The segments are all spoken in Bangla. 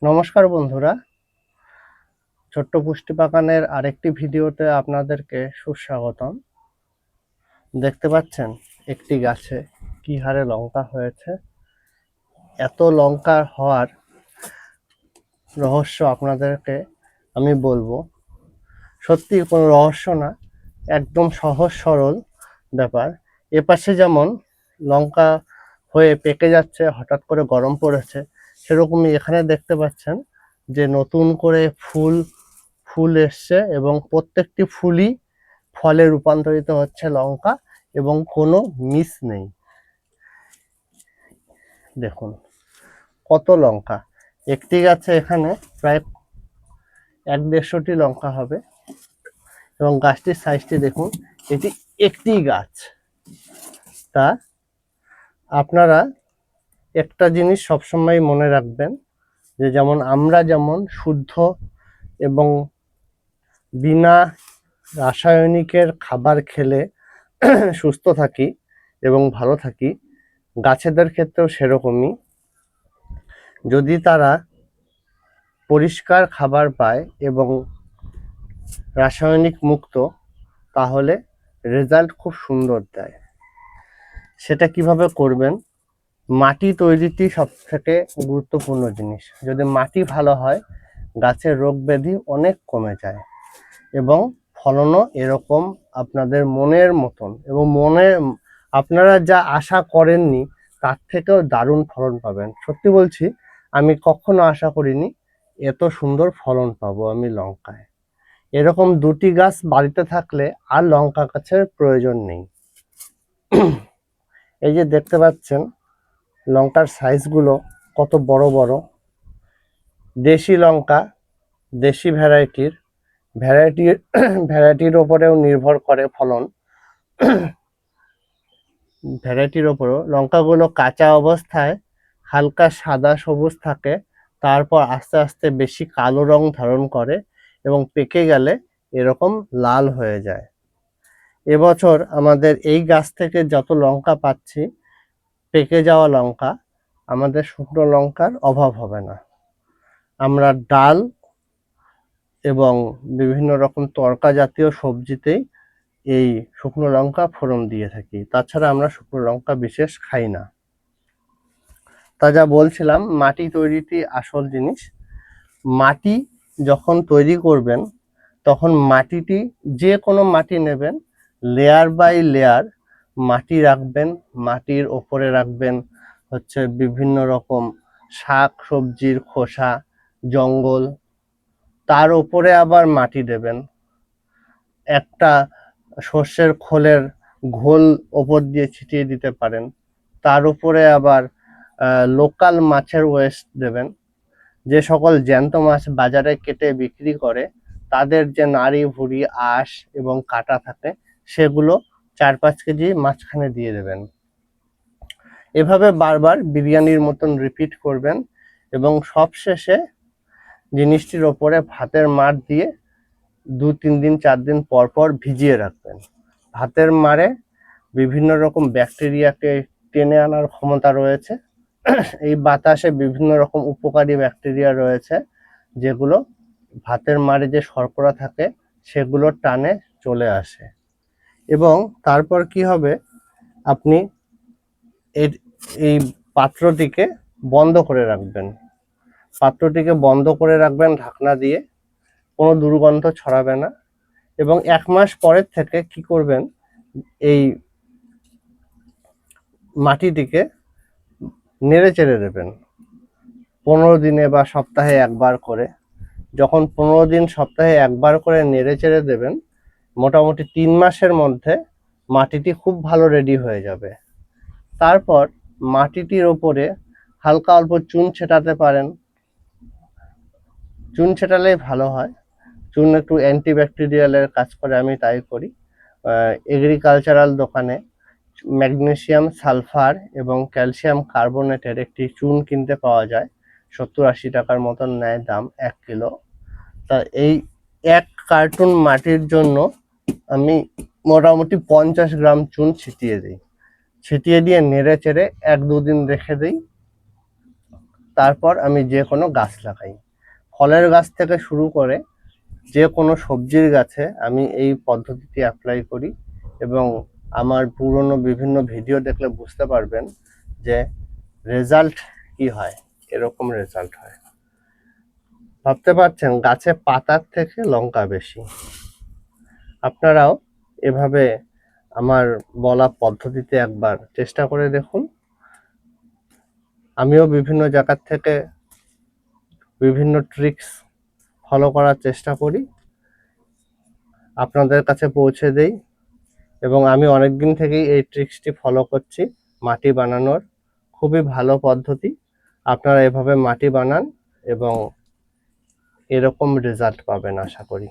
নমস্কার বন্ধুরা, ছোট্ট পুষ্টি বাগানের আরেকটি ভিডিওতে আপনাদেরকে সুস্বাগতম। দেখতে পাচ্ছেন একটি গাছে কি হারে লঙ্কা হয়েছে। এত লঙ্কা হওয়ার রহস্য আপনাদেরকে আমি বলবো। সত্যি কোনো রহস্য না, একদম সহজ সরল ব্যাপার। এপাশে যেমন লঙ্কা হয়ে পেকে যাচ্ছে, হঠাৎ করে গরম পড়েছে, সেরকমই এখানে দেখতে পাচ্ছেন যে নতুন করে ফুল এসছে এবং প্রত্যেকটি ফুলই ফলে রূপান্তরিত হচ্ছে লঙ্কা, এবং কোনো মিস নেই। দেখুন কত লঙ্কা একটি গাছে, এখানে প্রায় 1-150টি লঙ্কা হবে। এবং গাছটির সাইজটি দেখুন, এটি একটি গাছ। তা আপনারা একটা জিনিস সবসময় মনে রাখবেন, যে যেমন আমরা যেমন শুদ্ধ এবং বিনা রাসায়নিকের খাবার খেলে সুস্থ থাকি এবং ভালো থাকি, গাছেদের ক্ষেত্রেও সেরকমই। যদি তারা পরিষ্কার খাবার পায় এবং রাসায়নিক মুক্ত, তাহলে রেজাল্ট খুব সুন্দর দেয়। সেটা কিভাবে করবেন? মাটি তৈরিটি সব থেকে গুরুত্বপূর্ণ জিনিস। যদি মাটি ভালো হয়, গাছের রোগ ব্যাধি অনেক কমে যায় এবং ফলনও এরকম আপনাদের মনের মতন, এবং আপনারা যা আশা করেননি তার থেকেও দারুণ ফলন পাবেন। সত্যি বলছি, আমি কখনো আশা করিনি এত সুন্দর ফলন পাবো আমি লঙ্কায়। এরকম 2টি গাছ বাড়িতে থাকলে আর লঙ্কা গাছের প্রয়োজন নেই। এই যে দেখতে পাচ্ছেন লঙ্কার সাইজগুলো কত বড় বড়। দেশি লঙ্কা, দেশি ভ্যারাইটির ওপরেও নির্ভর করে ফলন। ভ্যারাইটির ওপরও লঙ্কাগুলো কাঁচা অবস্থায় হালকা সাদা সবুজ থাকে, তারপর আস্তে আস্তে বেশি কালো রং ধারণ করে এবং পেকে গেলে এরকম লাল হয়ে যায়। এবছর আমাদের এই গাছ থেকে যত লঙ্কা পাচ্ছি, পেকে যাওয়া লঙ্কা, আমাদের শুকনো লঙ্কার অভাব হবে না। আমরা ডাল এবং বিভিন্ন রকম তরকা জাতীয় সবজিতেই এই শুকনো লঙ্কা ফোড়ন দিয়ে থাকি। তাছাড়া আমরা শুকনো লঙ্কা বিশেষ খাই না। তা যা বলছিলাম, মাটি তৈরিটি আসল জিনিস। মাটি যখন তৈরি করবেন, তখন মাটিটি যে কোনো মাটি নেবেন, লেয়ার বাই লেয়ার মাটি রাখবেন। মাটির ওপরে রাখবেন হচ্ছে বিভিন্ন রকম শাক সবজির খোসা, জঙ্গল। তার ওপরে আবার মাটি দেবেন, একটা সর্ষের খোলের ঘোল ওপর দিয়ে ছিটিয়ে দিতে পারেন। তার উপরে আবার লোকাল মাছের ওয়েস্ট দেবেন। যে সকল জ্যান্ত মাছ বাজারে কেটে বিক্রি করে, তাদের যে নাড়ি ভুড়ি আঁশ এবং কাঁটা থাকে, সেগুলো 4-5 কেজি মাঝখানে দিয়ে দেবেন। এভাবে বারবার বিরিয়ানির মতন রিপিট করবেন এবং সবশেষে জিনিসটির ওপরে ভাতের মাড় দিয়ে 2-3 দিন 4 দিন পর পর ভিজিয়ে রাখবেন। ভাতের মাড়ে বিভিন্ন রকম ব্যাকটেরিয়াকে টেনে আনার ক্ষমতা রয়েছে। এই বাতাসে বিভিন্ন রকম উপকারী ব্যাকটেরিয়া রয়েছে, যেগুলো ভাতের মাড়ে যে শর্করা থাকে সেগুলো টানে চলে আসে। এবং তারপর কি হবে, আপনি এই পাত্রটিকে বন্ধ করে রাখবেন। পাত্রটিকে বন্ধ করে রাখবেন ঢাকনা দিয়ে, কোনো দুর্গন্ধ ছড়াবে না। এবং 1 মাস পরের থেকে কি করবেন, এই মাটিটিকে নেড়ে চেড়ে দেবেন 15 দিনে বা সপ্তাহে একবার করে। যখন 15 দিন সপ্তাহে একবার করে নেড়ে চেড়ে দেবেন, মোটামুটি 3 মাসের মধ্যে মাটিটি খুব ভালো রেডি হয়ে যাবে। তারপর মাটিটির ওপরে হালকা অল্প চুন ছেটাতে পারেন। চুন ছেটালেই ভালো হয়, চুন একটু অ্যান্টিব্যাকটেরিয়ালের কাজ করে, আমি তাই করি। এগ্রিকালচারাল দোকানে ম্যাগনেসিয়াম সালফার এবং ক্যালসিয়াম কার্বনেটের একটি চুন কিনতে পাওয়া যায়, 70-80 টাকার মতন নেয় দাম 1 কিলো। তা এই 1 কার্টুন মাটির জন্য আমি মোটামুটি 50 গ্রাম চুন ছিটিয়ে দিই। ছিটিয়ে দিয়ে নেড়ে চেড়ে 1-2 দিন রেখে দিই। তারপর আমি যে কোনো গাছ লাগাই। ফলের গাছ থেকে শুরু করে যে কোনো সবজির গাছে আমি এই পদ্ধতিটি অ্যাপ্লাই করি, এবং আমার পুরনো বিভিন্ন ভিডিও দেখলে বুঝতে পারবেন যে রেজাল্ট কি হয়। এরকম রেজাল্ট হয়। ভাবতে পারছেন গাছে পাতার থেকে লঙ্কা বেশি। আপনারাও এভাবে আমার বলা পদ্ধতিতে একবার চেষ্টা করে দেখুন। আমিও বিভিন্ন জায়গার থেকে বিভিন্ন ট্রিক্স ফলো করার চেষ্টা করি, আপনাদের কাছে পৌঁছে দেই, এবং আমি অনেকদিন থেকেই এই ট্রিক্সটি ফলো করছি মাটি বানানোর। খুবই ভালো পদ্ধতি। আপনারা এভাবে মাটি বানান এবং এরকম রেজাল্ট পাবেন আশা করি।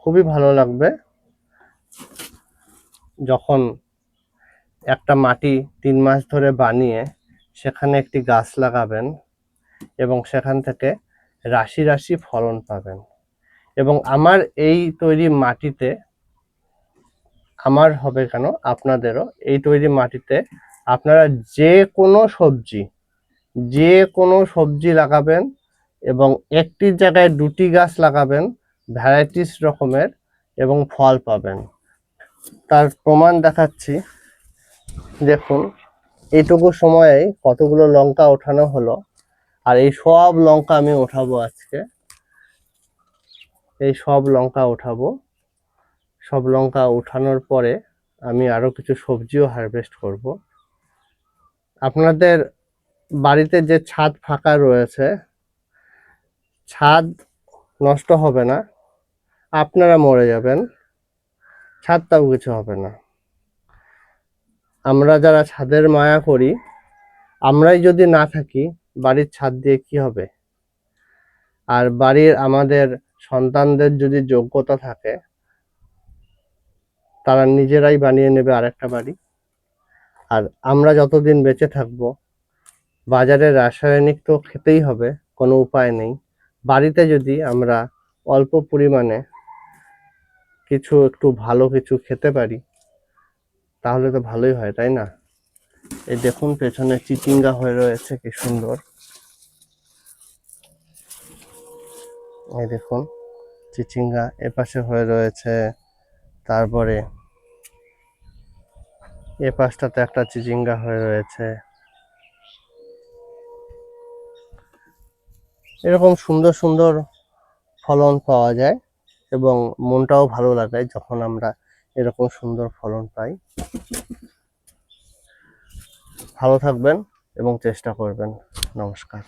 খুবই ভালো লাগবে যখন একটা মাটি 3 মাস ধরে বানিয়ে সেখানে একটি গাছ লাগাবেন এবং সেখান থেকে রাশি রাশি ফলন পাবেন। এবং আমার এই তৈরি মাটিতে, আমার হবে কেন, আপনাদেরও এই তৈরি মাটিতে আপনারা যে কোনো সবজি লাগাবেন এবং একটি জায়গায় 2টি গাছ লাগাবেন, ভ্যারাইটিস রকমের, এবং ফল পাবেন। তার প্রমাণ দেখাচ্ছি। দেখুন এইটুকু সময়ে কতগুলো লঙ্কা ওঠানো হলো, আর এই সব লঙ্কা আমি ওঠাবো আজকে। এই সব লঙ্কা ওঠাবো। সব লঙ্কা ওঠানোর পরে আমি আরো কিছু সবজিও হারভেস্ট করব। আপনাদের বাড়িতে যে ছাদ ফাঁকা রয়েছে, ছাদ নষ্ট হবে না, আপনারা মরে যাবেন, ছাদটাও কিছু হবে না। আমরা যারা ছাদের মায়া করি, আমরাই যদি না থাকি বাড়ির ছাদ দিয়ে কি হবে? আর বাড়ির আমাদের সন্তানদের যদি যোগ্যতা থাকে, তারা নিজেরাই বানিয়ে নেবে আরেকটা বাড়ি। আর আমরা যতদিন বেঁচে থাকবো, বাজারে রাসায়নিক তো খেতেই হবে, কোনো উপায় নেই। বাড়িতে যদি আমরা অল্প পরিমাণে কিছু একটু ভালো কিছু খেতে পারি, তাহলে তো ভালোই হয়, তাই না? এই দেখুন পেছনে চিচিঙ্গা হয়ে রয়েছে, কি সুন্দর। এই দেখুন চিচিঙ্গা এপাশে হয়ে রয়েছে, তারপরে এ পাশটাতে একটা চিচিঙ্গা হয়ে রয়েছে। এরকম সুন্দর সুন্দর ফলন পাওয়া যায় এবং মনটাও ভালো লাগে যখন আমরা এরকম সুন্দর ফলন পাই। ভালো থাকবেন এবং চেষ্টা করবেন। নমস্কার।